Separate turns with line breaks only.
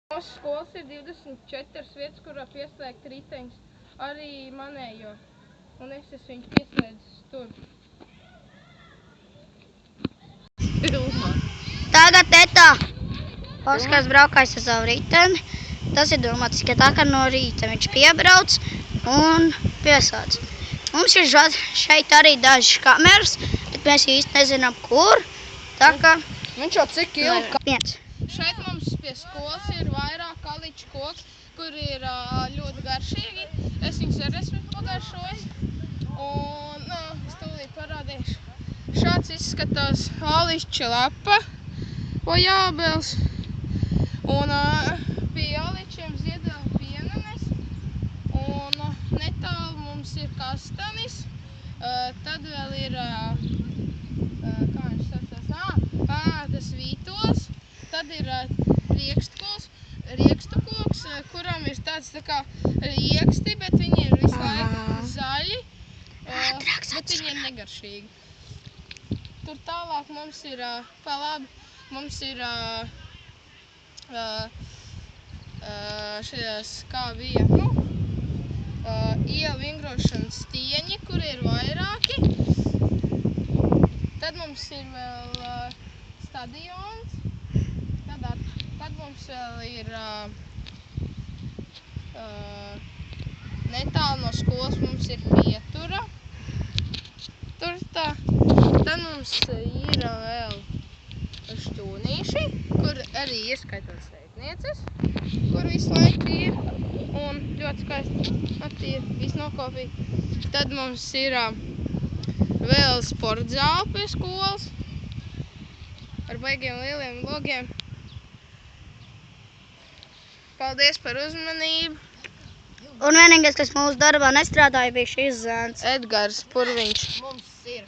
Mūsu skolas ir 24 vietas, kurā pieslēgt riteņus, arī manējo, un es esmu viņu pieslēdzis tur.
Tagad Teta Oskars braukājis ar savu riteni. Tas ir domāts, ka tā kā no rīta viņš piebrauc un pieslēdz. Mums ir šeit arī dažas kameras, bet mēs īsti nezinām, kur. Tā kā
Viņš jau cik ilgi?
viens.
Šeit mums pie skolas ir vairāk aliču koks, kur ir ļoti garšīgi. Es viņus arī esmu pagaršojis. Un es tūlīt parādīšu. Šāds izskatās aliča lapa vai ābels. Un pie aličiem ziedē pienenes. Un netālu mums ir kastanis. Tad vēl ir, kā viņš saucās, tas vītos. Tad ir riekstu koks, kuram ir tāds tā kā rieksti, bet viņi ir visu laiku zaļi, bet viņi ir negaršīgi. Tur tālāk mums ir, pa labi, mums ir šajās, kā bija, ielu vingrošanas stieņi, kur ir vairāki. Tad mums ir vēl stadions. Tad mums vēl ir netālu no skolas mums ir pietura. Tur tā. Tad mums ir vēl šķūnīši, kur arī ir skaitās sveitnieces, kur visu laiku ir un ļoti skaisti attīri, visu nokopīgi. Tad mums ir vēl sportzāle pie skolas ar baigiem lieliem logiem. Paldies par uzmanību.
Un vienīgais, kas mūsu darbā nestrādāja, bija šis zēns.
Edgars Purviņš.